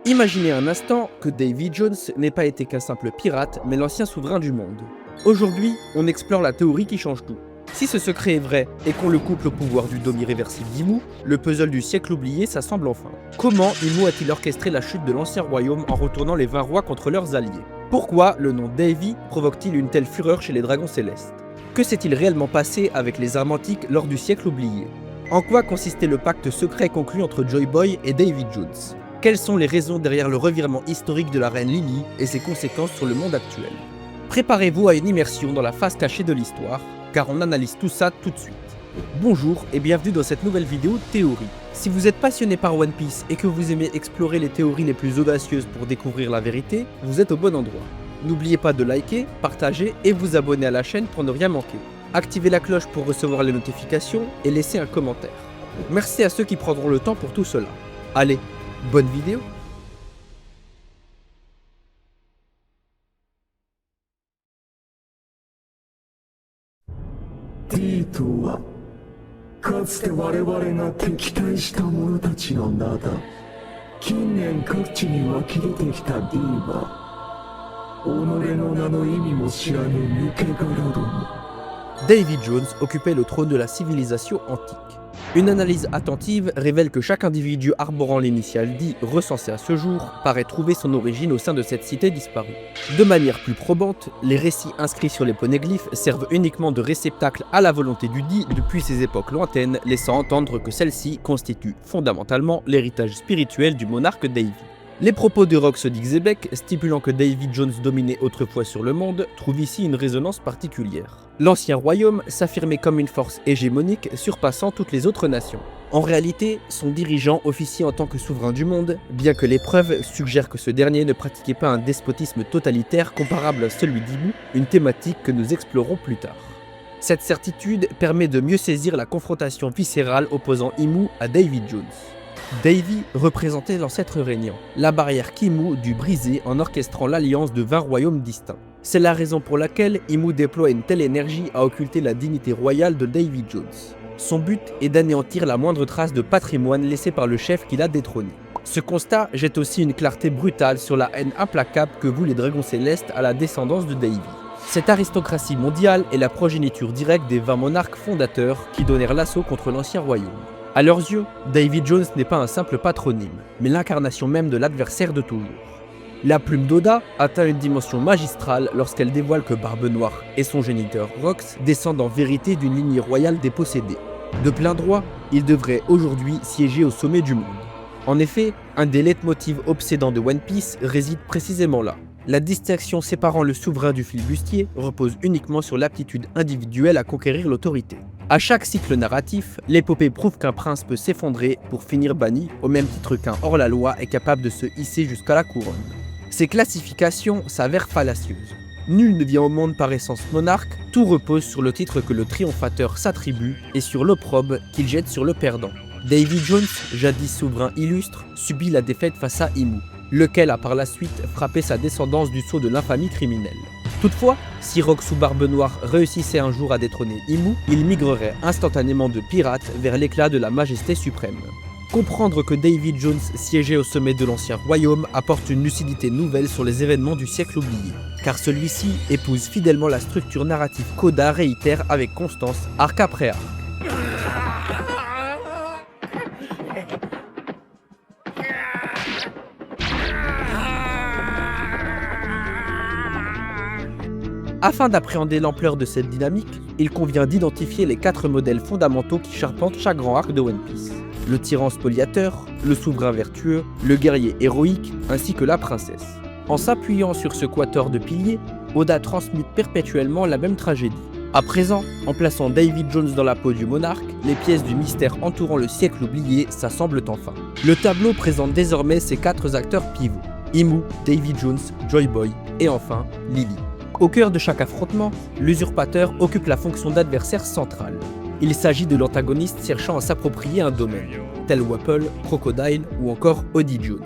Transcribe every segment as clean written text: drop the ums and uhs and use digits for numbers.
Imaginez un instant que Davy Jones n'ait pas été qu'un simple pirate, mais l'ancien souverain du monde. Aujourd'hui, on explore la théorie qui change tout. Si ce secret est vrai et qu'on le couple au pouvoir du dôme irréversible d'Imu, le puzzle du siècle oublié s'assemble enfin. Comment Imu a-t-il orchestré la chute de l'ancien royaume en retournant les 20 rois contre leurs alliés? Pourquoi le nom Davy provoque-t-il une telle fureur chez les dragons célestes? Que s'est-il réellement passé avec les armes antiques lors du siècle oublié? En quoi consistait le pacte secret conclu entre Joy Boy et Davy Jones? Quelles sont les raisons derrière le revirement historique de la reine Lily et ses conséquences sur le monde actuel? Préparez-vous à une immersion dans la face cachée de l'histoire, car on analyse tout ça tout de suite. Bonjour et bienvenue dans cette nouvelle vidéo théorie. Si vous êtes passionné par One Piece et que vous aimez explorer les théories les plus audacieuses pour découvrir la vérité, vous êtes au bon endroit. N'oubliez pas de liker, partager et vous abonner à la chaîne pour ne rien manquer. Activez la cloche pour recevoir les notifications et laissez un commentaire. Merci à ceux qui prendront le temps pour tout cela. Allez, bonne vidéo! D とはかつて我々が敵対した者たちの名だ。近年各地に湧き出てきた D は己の名の意味も知らぬ抜け殻ども。Davy Jones occupait le trône de la civilisation antique. Une analyse attentive révèle que chaque individu arborant l'initiale D recensé à ce jour paraît trouver son origine au sein de cette cité disparue. De manière plus probante, les récits inscrits sur les poneglyphes servent uniquement de réceptacle à la volonté du D depuis ces époques lointaines, laissant entendre que celle-ci constitue fondamentalement l'héritage spirituel du monarque Davy. Les propos de Rox d'Ixebec, stipulant que Davy Jones dominait autrefois sur le monde, trouvent ici une résonance particulière. L'ancien royaume s'affirmait comme une force hégémonique surpassant toutes les autres nations. En réalité, son dirigeant officie en tant que souverain du monde, bien que les preuves suggèrent que ce dernier ne pratiquait pas un despotisme totalitaire comparable à celui d'Imu, une thématique que nous explorons plus tard. Cette certitude permet de mieux saisir la confrontation viscérale opposant Imu à Davy Jones. Davy représentait l'ancêtre régnant. La barrière qu'Imu dut briser en orchestrant l'alliance de 20 royaumes distincts. C'est la raison pour laquelle Imu déploie une telle énergie à occulter la dignité royale de Davy Jones. Son but est d'anéantir la moindre trace de patrimoine laissée par le chef qui l'a détrôné. Ce constat jette aussi une clarté brutale sur la haine implacable que vouent les dragons célestes à la descendance de Davy. Cette aristocratie mondiale est la progéniture directe des 20 monarques fondateurs qui donnèrent l'assaut contre l'ancien royaume. À leurs yeux, Davy Jones n'est pas un simple patronyme, mais l'incarnation même de l'adversaire de toujours. La plume d'Oda atteint une dimension magistrale lorsqu'elle dévoile que Barbe Noire et son géniteur Rox descendent en vérité d'une lignée royale dépossédée. De plein droit, ils devraient aujourd'hui siéger au sommet du monde. En effet, un des leitmotivs obsédants de One Piece réside précisément là. La distinction séparant le souverain du flibustier repose uniquement sur l'aptitude individuelle à conquérir l'autorité. À chaque cycle narratif, l'épopée prouve qu'un prince peut s'effondrer pour finir banni, au même titre qu'un hors-la-loi est capable de se hisser jusqu'à la couronne. Ces classifications s'avèrent fallacieuses. Nul ne vient au monde par essence monarque, tout repose sur le titre que le triomphateur s'attribue et sur l'opprobre qu'il jette sur le perdant. Davy Jones, jadis souverain illustre, subit la défaite face à Imu, lequel a par la suite frappé sa descendance du sceau de l'infamie criminelle. Toutefois, si Rox ou Barbe Noire réussissait un jour à détrôner Imu, il migrerait instantanément de pirate vers l'éclat de la majesté suprême. Comprendre que Davy Jones siégeait au sommet de l'ancien royaume apporte une lucidité nouvelle sur les événements du siècle oublié, car celui-ci épouse fidèlement la structure narrative qu'Oda réitère avec constance arc après arc. Afin d'appréhender l'ampleur de cette dynamique, il convient d'identifier les 4 modèles fondamentaux qui charpentent chaque grand arc de One Piece. Le tyran spoliateur, le souverain vertueux, le guerrier héroïque, ainsi que la princesse. En s'appuyant sur ce quatuor de piliers, Oda transmute perpétuellement la même tragédie. À présent, en plaçant Davy Jones dans la peau du monarque, les pièces du mystère entourant le siècle oublié s'assemblent enfin. Le tableau présente désormais ces 4 acteurs pivots. Imu, Davy Jones, Joy Boy et enfin Lily. Au cœur de chaque affrontement, l'usurpateur occupe la fonction d'adversaire central. Il s'agit de l'antagoniste cherchant à s'approprier un domaine, tel Wapol, Crocodile ou encore Oddie Jones.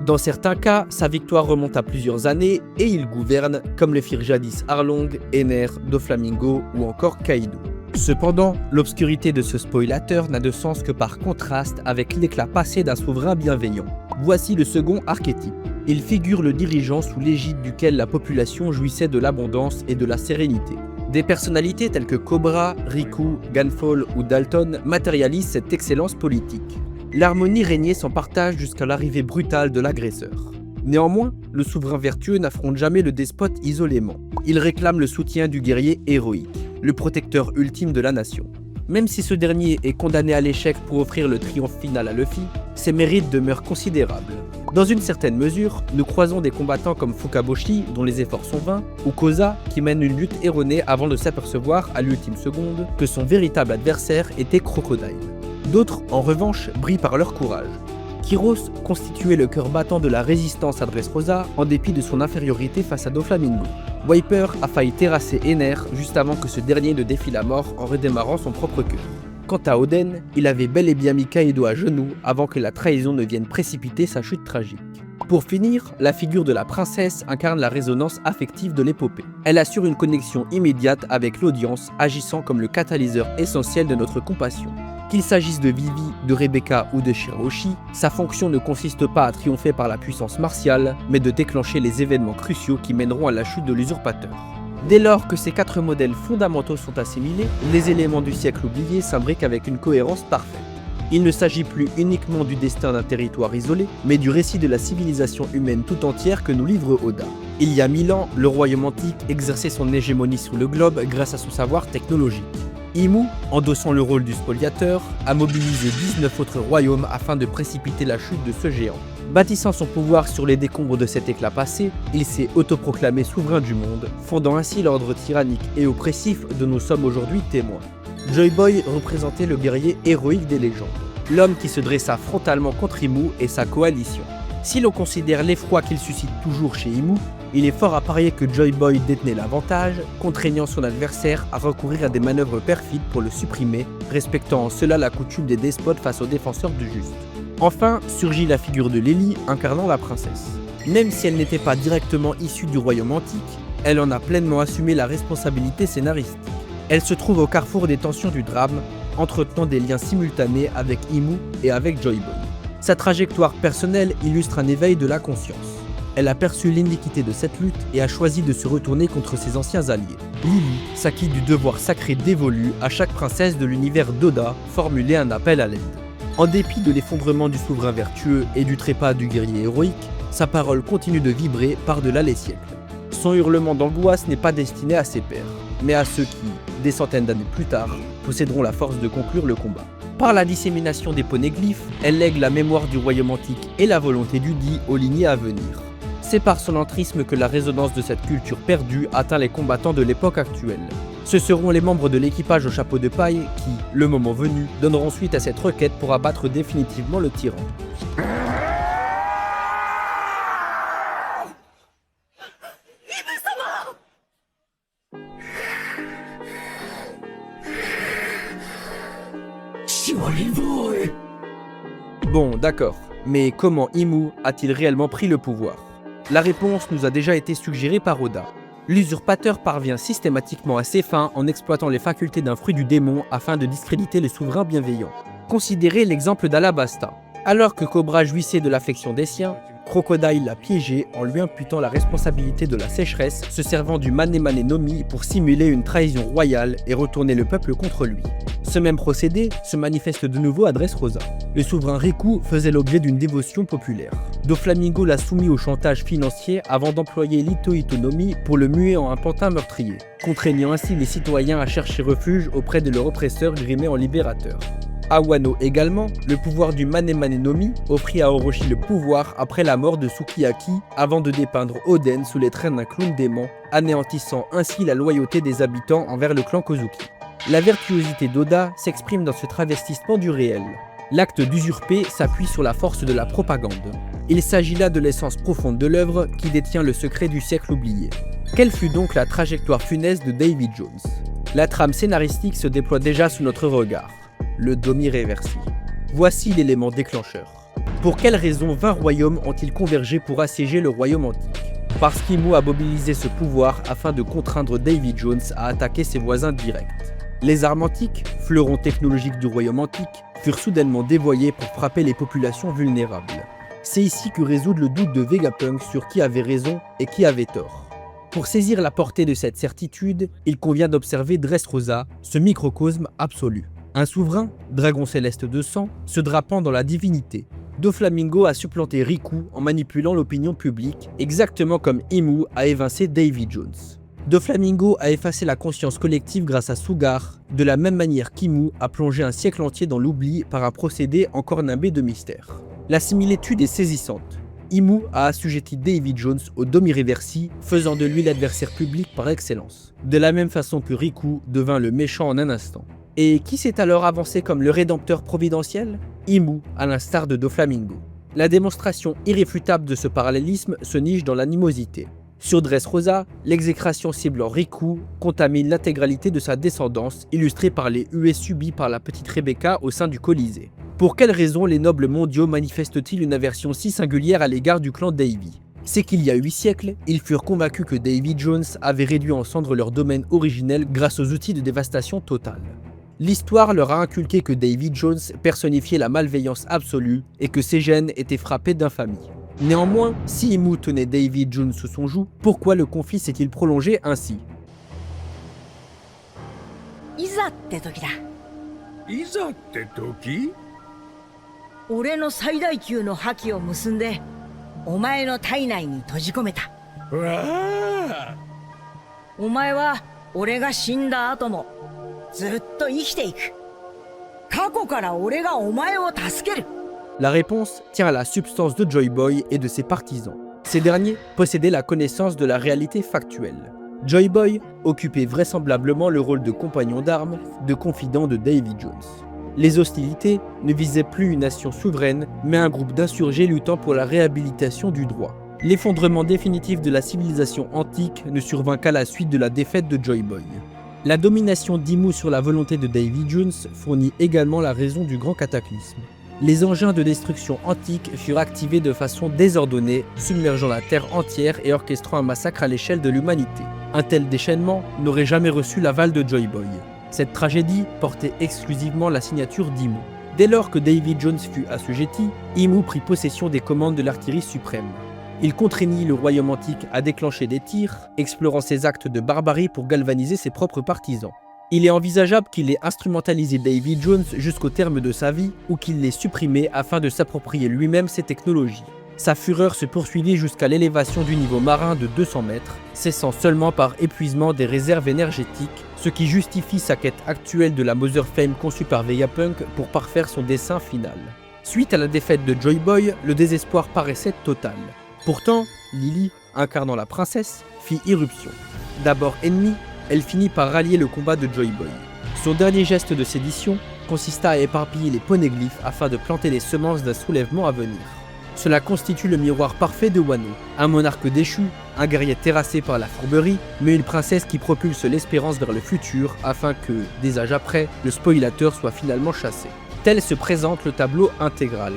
Dans certains cas, sa victoire remonte à plusieurs années et il gouverne, comme le firent jadis Arlong, Ener, Doflamingo ou encore Kaido. Cependant, l'obscurité de ce spoilateur n'a de sens que par contraste avec l'éclat passé d'un souverain bienveillant. Voici le second archétype. Il figure le dirigeant sous l'égide duquel la population jouissait de l'abondance et de la sérénité. Des personnalités telles que Cobra, Riku, Gunfall ou Dalton matérialisent cette excellence politique. L'harmonie régnait sans partage jusqu'à l'arrivée brutale de l'agresseur. Néanmoins, le souverain vertueux n'affronte jamais le despote isolément. Il réclame le soutien du guerrier héroïque, le protecteur ultime de la nation. Même si ce dernier est condamné à l'échec pour offrir le triomphe final à Luffy, ses mérites demeurent considérables. Dans une certaine mesure, nous croisons des combattants comme Fukaboshi, dont les efforts sont vains, ou Koza, qui mène une lutte erronée avant de s'apercevoir, à l'ultime seconde, que son véritable adversaire était Crocodile. D'autres, en revanche, brillent par leur courage. Kyros constituait le cœur battant de la résistance à Dressrosa en dépit de son infériorité face à Doflamingo. Wiper a failli terrasser Ener juste avant que ce dernier ne défie la mort en redémarrant son propre cœur. Quant à Oden, il avait bel et bien mis Kaido à genoux avant que la trahison ne vienne précipiter sa chute tragique. Pour finir, la figure de la princesse incarne la résonance affective de l'épopée. Elle assure une connexion immédiate avec l'audience, agissant comme le catalyseur essentiel de notre compassion. Qu'il s'agisse de Vivi, de Rebecca ou de Shirahoshi, sa fonction ne consiste pas à triompher par la puissance martiale, mais de déclencher les événements cruciaux qui mèneront à la chute de l'usurpateur. Dès lors que ces 4 modèles fondamentaux sont assimilés, les éléments du siècle oublié s'imbriquent avec une cohérence parfaite. Il ne s'agit plus uniquement du destin d'un territoire isolé, mais du récit de la civilisation humaine tout entière que nous livre Oda. Il y a 1000 ans, le royaume antique exerçait son hégémonie sur le globe grâce à son savoir technologique. Imu, endossant le rôle du spoliateur, a mobilisé 19 autres royaumes afin de précipiter la chute de ce géant. Bâtissant son pouvoir sur les décombres de cet éclat passé, il s'est autoproclamé souverain du monde, fondant ainsi l'ordre tyrannique et oppressif dont nous sommes aujourd'hui témoins. Joy Boy représentait le guerrier héroïque des légendes, l'homme qui se dressa frontalement contre Imu et sa coalition. Si l'on considère l'effroi qu'il suscite toujours chez Imu, il est fort à parier que Joy Boy détenait l'avantage, contraignant son adversaire à recourir à des manœuvres perfides pour le supprimer, respectant en cela la coutume des despotes face aux défenseurs du juste. Enfin, surgit la figure de Lely, incarnant la princesse. Même si elle n'était pas directement issue du royaume antique, elle en a pleinement assumé la responsabilité scénaristique. Elle se trouve au carrefour des tensions du drame, entretenant des liens simultanés avec Imu et avec Joy Boy. Sa trajectoire personnelle illustre un éveil de la conscience. Elle a perçu l'iniquité de cette lutte et a choisi de se retourner contre ses anciens alliés. Lily s'acquitte du devoir sacré dévolu à chaque princesse de l'univers d'Oda, formuler un appel à l'aide. En dépit de l'effondrement du souverain vertueux et du trépas du guerrier héroïque, sa parole continue de vibrer par-delà les siècles. Son hurlement d'angoisse n'est pas destiné à ses pairs, mais à ceux qui, des centaines d'années plus tard, posséderont la force de conclure le combat. Par la dissémination des poneglyphes, elle lègue la mémoire du royaume antique et la volonté du dit aux lignées à venir. C'est par son entrisme que la résonance de cette culture perdue atteint les combattants de l'époque actuelle. Ce seront les membres de l'équipage au chapeau de paille qui, le moment venu, donneront suite à cette requête pour abattre définitivement le tyran. Bon, d'accord, mais comment Imu a-t-il réellement pris le pouvoir ? La réponse nous a déjà été suggérée par Oda. L'usurpateur parvient systématiquement à ses fins en exploitant les facultés d'un fruit du démon afin de discréditer les souverains bienveillants. Considérez l'exemple d'Alabasta. Alors que Cobra jouissait de l'affection des siens, Crocodile l'a piégé en lui imputant la responsabilité de la sécheresse, se servant du Mane Mane no Mi pour simuler une trahison royale et retourner le peuple contre lui. Ce même procédé se manifeste de nouveau à Dressrosa. Le souverain Riku faisait l'objet d'une dévotion populaire. Doflamingo l'a soumis au chantage financier avant d'employer l'Ito Ito no Mi pour le muer en un pantin meurtrier, contraignant ainsi les citoyens à chercher refuge auprès de leur oppresseur grimé en libérateur. À Wano également, le pouvoir du Mane Mane no Mi offrit à Orochi le pouvoir après la mort de Sukiyaki avant de dépeindre Oden sous les traînes d'un clown démon, anéantissant ainsi la loyauté des habitants envers le clan Kozuki. La vertuosité d'Oda s'exprime dans ce travestissement du réel. L'acte d'usurper s'appuie sur la force de la propagande. Il s'agit là de l'essence profonde de l'œuvre qui détient le secret du siècle oublié. Quelle fut donc la trajectoire funeste de Davy Jones ? La trame scénaristique se déploie déjà sous notre regard. Le Domi Reversi. Voici l'élément déclencheur. Pour quelles raisons 20 royaumes ont-ils convergé pour assiéger le royaume antique ? Parce qu'Imu a mobilisé ce pouvoir afin de contraindre Davy Jones à attaquer ses voisins directs. Les armes antiques, fleurons technologiques du royaume antique, furent soudainement dévoyées pour frapper les populations vulnérables. C'est ici que résoudre le doute de Vegapunk sur qui avait raison et qui avait tort. Pour saisir la portée de cette certitude, il convient d'observer Dressrosa, ce microcosme absolu. Un souverain, dragon céleste de sang, se drapant dans la divinité. Doflamingo a supplanté Riku en manipulant l'opinion publique, exactement comme Imu a évincé Davy Jones. Doflamingo a effacé la conscience collective grâce à Sugar, de la même manière qu'Imu a plongé un siècle entier dans l'oubli par un procédé encore nimbé de mystère. La similitude est saisissante. Imu a assujetti Davy Jones au Domireversi, faisant de lui l'adversaire public par excellence, de la même façon que Riku devint le méchant en un instant. Et qui s'est alors avancé comme le rédempteur providentiel? Imu, à l'instar de Doflamingo. La démonstration irréfutable de ce parallélisme se niche dans l'animosité. Sur Dressrosa, l'exécration ciblant Riku contamine l'intégralité de sa descendance, illustrée par les huées subies par la petite Rebecca au sein du Colisée. Pour quelles raisons les nobles mondiaux manifestent-ils une aversion si singulière à l'égard du clan Davy? C'est qu'il y a 8 siècles, ils furent convaincus que Davy Jones avait réduit en cendres leur domaine originel grâce aux outils de dévastation totale. L'histoire leur a inculqué que Davy Jones personnifiait la malveillance absolue et que ses gènes étaient frappés d'infamie. Néanmoins, si Imu tenait Davy Jones sous son joug, pourquoi le conflit s'est-il prolongé ainsi? いざって時だ。いざって時？俺の最大級の覇気を結んで、お前の体内に閉じ込めた。わあ！お前は俺が死んだ後もずっと生きていく。過去から俺がお前を助ける。 La réponse tient à la substance de Joy Boy et de ses partisans. Ces derniers possédaient la connaissance de la réalité factuelle. Joy Boy occupait vraisemblablement le rôle de compagnon d'armes, de confident de Davy Jones. Les hostilités ne visaient plus une nation souveraine, mais un groupe d'insurgés luttant pour la réhabilitation du droit. L'effondrement définitif de la civilisation antique ne survint qu'à la suite de la défaite de Joy Boy. La domination d'Imu sur la volonté de Davy Jones fournit également la raison du grand cataclysme. Les engins de destruction antiques furent activés de façon désordonnée, submergeant la Terre entière et orchestrant un massacre à l'échelle de l'humanité. Un tel déchaînement n'aurait jamais reçu l'aval de Joy Boy. Cette tragédie portait exclusivement la signature d'Imu. Dès lors que Davy Jones fut assujetti, Imu prit possession des commandes de l'artillerie suprême. Il contraignit le royaume antique à déclencher des tirs, explorant ses actes de barbarie pour galvaniser ses propres partisans. Il est envisageable qu'il ait instrumentalisé Davy Jones jusqu'au terme de sa vie ou qu'il l'ait supprimé afin de s'approprier lui-même ses technologies. Sa fureur se poursuivit jusqu'à l'élévation du niveau marin de 200 mètres, cessant seulement par épuisement des réserves énergétiques, ce qui justifie sa quête actuelle de la Mother Flame conçue par Vegapunk pour parfaire son dessein final. Suite à la défaite de Joy Boy, le désespoir paraissait total. Pourtant, Lily, incarnant la princesse, fit irruption. D'abord ennemie, elle finit par rallier le combat de Joy Boy. Son dernier geste de sédition consista à éparpiller les poneglyphes afin de planter les semences d'un soulèvement à venir. Cela constitue le miroir parfait de Wano, un monarque déchu, un guerrier terrassé par la fourberie, mais une princesse qui propulse l'espérance vers le futur afin que, des âges après, le spoilateur soit finalement chassé. Tel se présente le tableau intégral.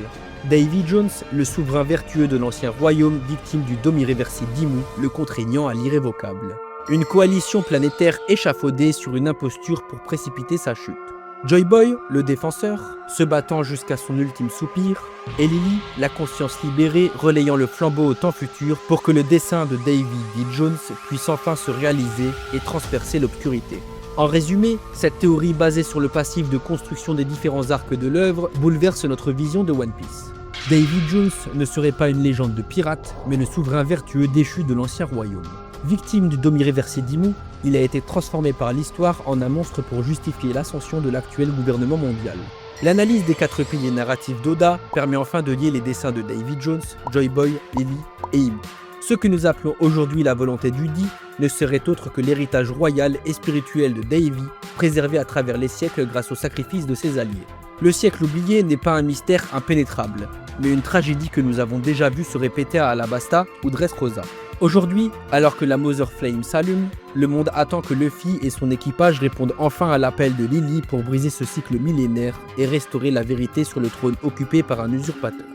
Davy Jones, le souverain vertueux de l'ancien royaume, victime du Domireversi d'Imu, le contraignant à l'irrévocable. Une coalition planétaire échafaudée sur une imposture pour précipiter sa chute. Joy Boy, le défenseur, se battant jusqu'à son ultime soupir, et Lily, la conscience libérée, relayant le flambeau au temps futur pour que le dessein de Davy Jones puisse enfin se réaliser et transpercer l'obscurité. En résumé, cette théorie basée sur le passif de construction des différents arcs de l'œuvre bouleverse notre vision de One Piece. Davy Jones ne serait pas une légende de pirate, mais le souverain vertueux déchu de l'ancien royaume. Victime du Domireversi d'Imu, il a été transformé par l'histoire en un monstre pour justifier l'ascension de l'actuel gouvernement mondial. L'analyse des 4 piliers narratifs d'Oda permet enfin de lier les dessins de Davy Jones, Joy Boy, Lily et Imu. Ce que nous appelons aujourd'hui la volonté du Di ne serait autre que l'héritage royal et spirituel de Davy, préservé à travers les siècles grâce au sacrifice de ses alliés. Le siècle oublié n'est pas un mystère impénétrable, mais une tragédie que nous avons déjà vue se répéter à Alabasta ou Dressrosa. Aujourd'hui, alors que la Mother Flame s'allume, le monde attend que Luffy et son équipage répondent enfin à l'appel de Lily pour briser ce cycle millénaire et restaurer la vérité sur le trône occupé par un usurpateur.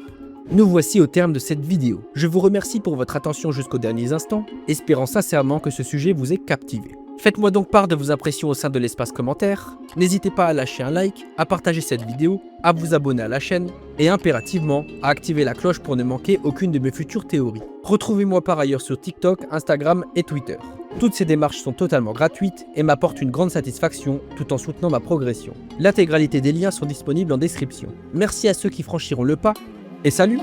Nous voici au terme de cette vidéo. Je vous remercie pour votre attention jusqu'aux derniers instants, espérant sincèrement que ce sujet vous ait captivé. Faites-moi donc part de vos impressions au sein de l'espace commentaire. N'hésitez pas à lâcher un like, à partager cette vidéo, à vous abonner à la chaîne et impérativement à activer la cloche pour ne manquer aucune de mes futures théories. Retrouvez-moi par ailleurs sur TikTok, Instagram et Twitter. Toutes ces démarches sont totalement gratuites et m'apportent une grande satisfaction tout en soutenant ma progression. L'intégralité des liens sont disponibles en description. Merci à ceux qui franchiront le pas et salut!